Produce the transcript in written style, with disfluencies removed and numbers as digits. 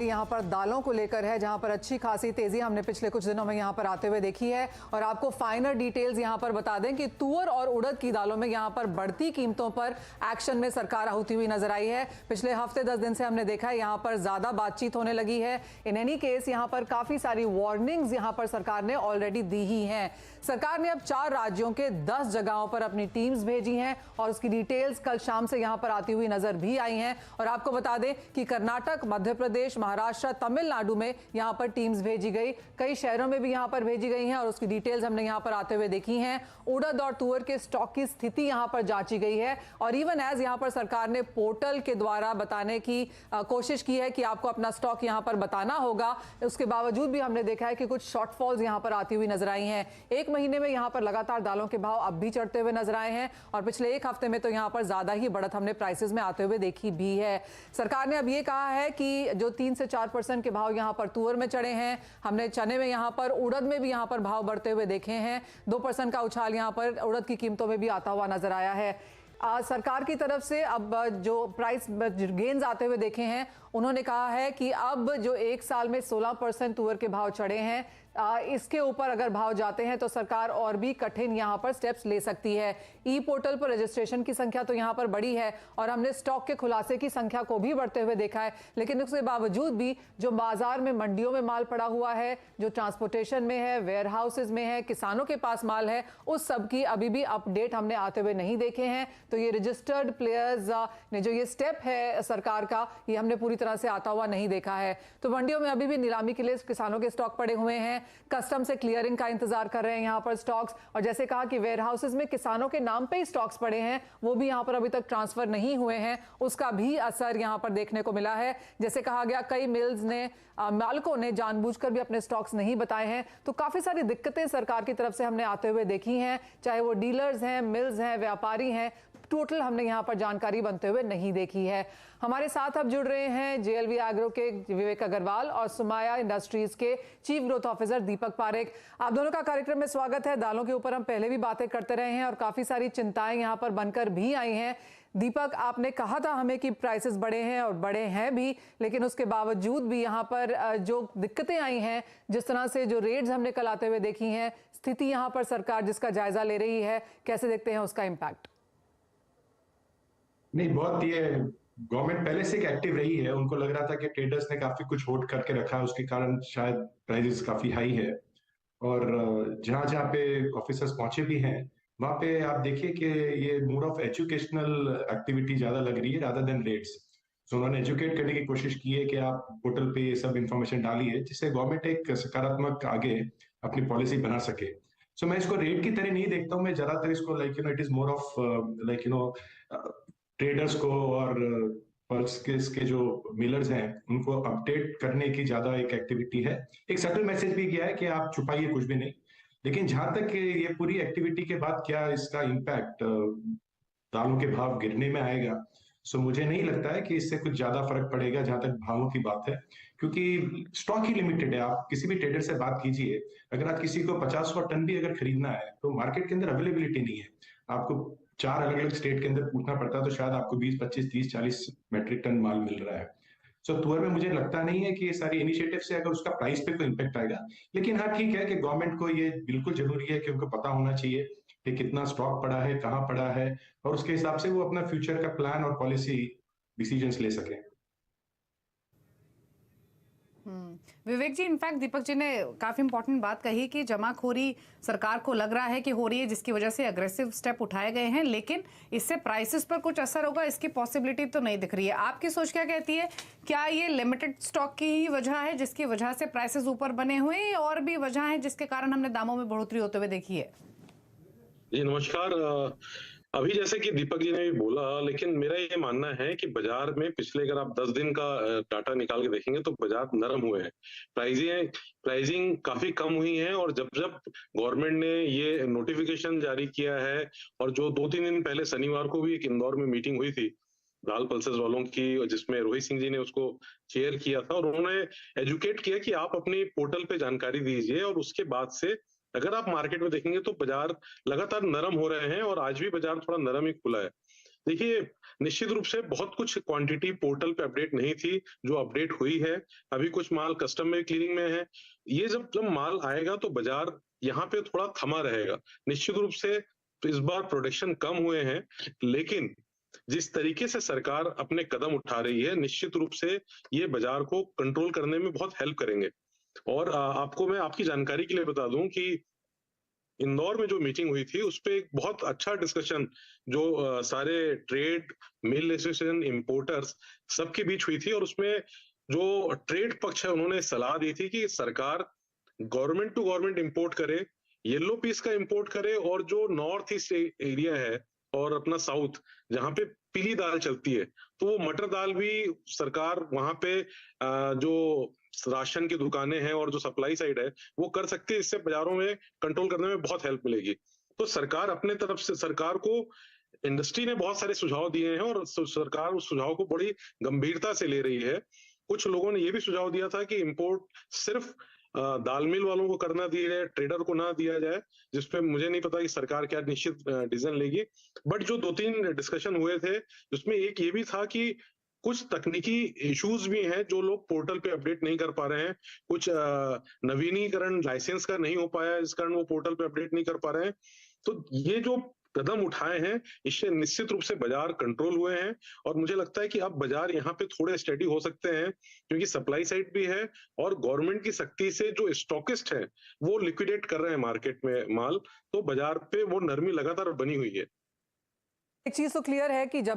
यहाँ पर दालों को लेकर है, जहाँ पर अच्छी खासी तेजी हमने पिछले कुछ दिनों में यहाँ पर आते हुए देखी है। और आपको फाइनल डिटेल्स यहाँ पर बता दें कि तुअर और उड़द की दालों में यहाँ पर बढ़ती कीमतों पर एक्शन में सरकार होती हुई नजर आई है। पिछले हफ्ते 10 दिन से हमने देखा है यहाँ पर ज्यादा बातचीत होने लगी है। इन एनी केस यहाँ पर काफी सारी वार्निंग्स यहाँ पर सरकार ने ऑलरेडी दी ही हैं। सरकार ने अब 4 राज्यों के 10 जगहों पर अपनी टीम्स भेजी हैं और उसकी डिटेल्स कल शाम से यहाँ पर आती हुई नजर भी आई हैं। और आपको बता दें कि कर्नाटक, मध्य प्रदेश, महाराष्ट्र, तमिलनाडु में यहाँ पर टीम्स भेजी गई, कई शहरों में भी यहाँ पर भेजी गई हैं और उसकी डिटेल्स हमने यहाँ पर आते हुए देखी हैं। उड़द और तुअर के स्टॉक की स्थिति यहाँ पर जांची गई है और इवन एज यहाँ पर सरकार ने पोर्टल के द्वारा बताने की कोशिश की है कि आपको अपना स्टॉक यहाँ पर बताना होगा। उसके बावजूद भी हमने देखा है कि कुछ शॉर्टफॉल्स यहाँ पर आती हुई नजर आई हैं। एक महीने में यहाँ पर लगातार दालों के भाव अब भी चढ़ते हुए नजर आए हैं और पिछले एक हफ्ते में तो यहाँ पर ज्यादा ही बढ़त हमने प्राइसेस में आते हुए देखी भी है। सरकार ने अब ये कहा है कि जो 3 से 4% के भाव यहाँ पर तुअर में चढ़े हैं, हमने चने में यहाँ पर, उड़द में भी यहाँ पर भाव बढ़ते हुए देखे हैं। 2% का उछाल यहाँ पर उड़द की कीमतों में भी आता हुआ नजर आया है। सरकार की तरफ से अब जो प्राइस गेन्स आते हुए देखे हैं, उन्होंने कहा है कि अब जो एक साल में 16% तुअर के भाव चढ़े हैं, इसके ऊपर अगर भाव जाते हैं तो सरकार और भी कठिन यहाँ पर स्टेप्स ले सकती है। ई पोर्टल पर रजिस्ट्रेशन की संख्या तो यहाँ पर बढ़ी है और हमने स्टॉक के खुलासे की संख्या को भी बढ़ते हुए देखा है, लेकिन उसके बावजूद भी जो बाजार में, मंडियों में माल पड़ा हुआ है, जो ट्रांसपोर्टेशन में है, वेयर हाउसेज में है, किसानों के पास माल है, उस सब की अभी भी अपडेट हमने आते हुए नहीं देखे हैं। तो ये रजिस्टर्ड प्लेयर्स ने जो ये स्टेप है सरकार का, ये हमने पूरी तरह से आता हुआ नहीं देखा है। तो मंडियों में अभी भी नीलामी के लिए किसानों के स्टॉक पड़े हुए हैं, कस्टम से क्लियरिंग का इंतजार कर रहे हैं यहाँ पर स्टॉक्स। और जैसे कहा कि वेयर हाउसेज में किसानों के नाम पे ही स्टॉक्स पड़े हैं, वो भी यहाँ पर अभी तक ट्रांसफर नहीं हुए हैं, उसका भी असर यहाँ पर देखने को मिला है। जैसे कहा गया, कई मिल्स ने, मालिकों ने जानबूझकर भी अपने स्टॉक्स नहीं बताए हैं। तो काफी सारी दिक्कतें सरकार की तरफ से हमने आते हुए देखी हैं, चाहे वो डीलर्स हैं, मिल्स हैं, व्यापारी हैं, टोटल हमने यहाँ पर जानकारी बनते हुए नहीं देखी है। हमारे साथ अब जुड़ रहे हैं जेएलवी एग्रो के विवेक अग्रवाल और सुमाया इंडस्ट्रीज के chief growth officer Deepak Parekh. आप दोनों का कार्यक्रम में स्वागत है। दालों के ऊपर हम पहले भी बातें करते रहे हैं और काफी सारी चिंताएं यहाँ पर बनकर भी आई हैं। दीपक, आपने कहा था हमें कि प्राइसेस बढ़े हैं और बढ़े हैं भी, लेकिन उसके बावजूद भी यहाँ पर जो दिक्कतें आई हैं, जिस तरह से जो रेट्स हमने कल आते हुए देखी हैं, स्थिति यहाँ पर सरकार जिसका जायजा ले रही है, कैसे देखते हैं उसका इम्पैक्ट? नहीं, बहुत ये गवर्नमेंट पहले से एक्टिव रही है। उनको लग रहा था कि ट्रेडर्स ने काफी कुछ होल्ड करके रखा है, उसके कारण शायद प्राइसेस काफी हाई है। और जहां जहां पे ऑफिसर्स पहुंचे भी हैं, वहां पे आप देखिए कि ये मोर ऑफ एजुकेशनल एक्टिविटी ज्यादा लग रही है रादर देन रेट्स। सो उन्होंने एजुकेट करने की कोशिश की है कि आप पोर्टल पे ये सब इंफॉर्मेशन डालिए, जिससे गवर्नमेंट एक सकारात्मक आगे अपनी पॉलिसी बना सके। सो मैं इसको रेट की तरह नहीं देखता हूँ, मैं ज्यादातर इसको it is more of traders को और पल्स के इसके जो मिलर्स हैं उनको अपडेट करने की ज्यादा एक एक्टिविटी है। एक सटल मैसेज भी गया है कि आप छुपाइए कुछ भी नहीं। लेकिन जहां तक ये पूरी एक्टिविटी के बाद क्या इसका इम्पैक्ट दालों के भाव गिरने में आएगा, सो मुझे नहीं लगता है कि इससे कुछ ज्यादा फर्क पड़ेगा जहां तक भावों की बात है, क्योंकि स्टॉक ही लिमिटेड है। आप किसी भी ट्रेडर से बात कीजिए, अगर आप किसी को 50-100 टन भी अगर खरीदना है तो मार्केट के अंदर अवेलेबिलिटी नहीं है। आपको 4 अलग अलग स्टेट के अंदर पूछना पड़ता है, तो शायद आपको 20, 25, 30, 40 मेट्रिक टन माल मिल रहा है। सो तुअर में मुझे लगता नहीं है कि ये सारी इनिशिएटिव से अगर उसका प्राइस पे कोई इम्पैक्ट आएगा। लेकिन हाँ, ठीक है कि गवर्नमेंट को ये बिल्कुल जरूरी है कि उनको पता होना चाहिए कि कितना स्टॉक पड़ा है, कहाँ पड़ा है, और उसके हिसाब से वो अपना फ्यूचर का प्लान और पॉलिसी डिसीजंस ले सकें। विवेक जी, इनफैक्ट दीपक जी ने काफी इंपॉर्टेंट बात कही कि जमाखोरी सरकार को लग रहा है कि हो रही है, जिसकी वजह से अग्रेसिव स्टेप उठाए गए हैं, लेकिन इससे प्राइसेस पर कुछ असर होगा इसकी पॉसिबिलिटी तो नहीं दिख रही है। आपकी सोच क्या कहती है? क्या ये लिमिटेड स्टॉक की ही वजह है जिसकी वजह से प्राइसेस ऊपर बने हुए हैं, और भी वजह है जिसके कारण हमने दामों में बढ़ोतरी होते हुए देखी है? जी नमस्कार। अभी जैसे कि दीपक जी ने भी बोला, लेकिन मेरा ये मानना है कि बाजार में पिछले, अगर आप 10 दिन का डाटा निकाल के देखेंगे तो बाजार नरम हुए हैं। प्राइसिंग काफी कम हुई है, और जब जब गवर्नमेंट ने ये नोटिफिकेशन जारी किया है, और जो 2-3 दिन पहले शनिवार को भी एक इंदौर में मीटिंग हुई थी दाल पल्सेस वालों की, जिसमें रोहित सिंह जी ने उसको चेयर किया था, और उन्होंने एजुकेट किया कि आप अपनी पोर्टल पे जानकारी दीजिए, और उसके बाद से अगर आप मार्केट में देखेंगे तो बाजार लगातार नरम हो रहे हैं, और आज भी बाजार थोड़ा नरम ही खुला है। देखिए, निश्चित रूप से बहुत कुछ क्वांटिटी पोर्टल पे अपडेट नहीं थी, जो अपडेट हुई है। अभी कुछ माल कस्टम में क्लीयरिंग में है। ये जब माल आएगा तो बाजार यहाँ पे थोड़ा थमा रहेगा। निश्चित रूप से तो इस बार प्रोडक्शन कम हुए हैं, लेकिन जिस तरीके से सरकार अपने कदम उठा रही है, निश्चित रूप से ये बाजार को कंट्रोल करने में बहुत हेल्प करेंगे। और आपको मैं आपकी जानकारी के लिए बता दूं कि इंदौर में जो मीटिंग हुई थी उस पे एक बहुत अच्छा डिस्कशन जो सारे ट्रेड मिल एसोसिएशन इंपोर्टर्स सबके बीच हुई थी, और उसमें जो ट्रेड पक्ष है उन्होंने सलाह दी थी कि सरकार गवर्नमेंट टू गवर्नमेंट इंपोर्ट करे, येलो पीस का इंपोर्ट करे, और जो नॉर्थ ईस्ट एरिया है और अपना साउथ जहाँ पे पीली दाल चलती है, तो वो मटर दाल भी सरकार वहां पे जो राशन की दुकानें हैं और जो सप्लाई साइड है वो कर सकती है। इससे बाजारों में कंट्रोल करने में बहुत हेल्प मिलेगी। तो सरकार अपने तरफ से, सरकार को इंडस्ट्री ने बहुत सारे सुझाव दिए हैं और सरकार उस सुझाव को बड़ी गंभीरता से ले रही है। कुछ लोगों ने ये भी सुझाव दिया था कि इंपोर्ट सिर्फ दाल मिल वालों को करना दिया जाए, ट्रेडर को ना दिया जाए, जिसपे मुझे नहीं पता कि सरकार क्या निश्चित डिसीजन लेगी। बट जो 2-3 डिस्कशन हुए थे उसमें एक ये भी था कि कुछ तकनीकी इश्यूज भी हैं जो लोग पोर्टल पे अपडेट नहीं कर पा रहे हैं। कुछ नवीनीकरण लाइसेंस का नहीं हो पाया, इस कारण वो पोर्टल पे अपडेट नहीं कर पा रहे हैं। तो ये जो कदम उठाए हैं, इससे निश्चित रूप से बाजार कंट्रोल हुए हैं, और मुझे लगता है कि अब बाजार यहाँ पे थोड़े स्टेडी हो सकते हैं, क्योंकि सप्लाई साइड भी है और गवर्नमेंट की सख्ती से जो स्टॉकिस्ट है वो लिक्विडेट कर रहे हैं मार्केट में माल, तो बाजार पे वो नरमी लगातार बनी हुई है। एक चीज तो क्लियर है कि जब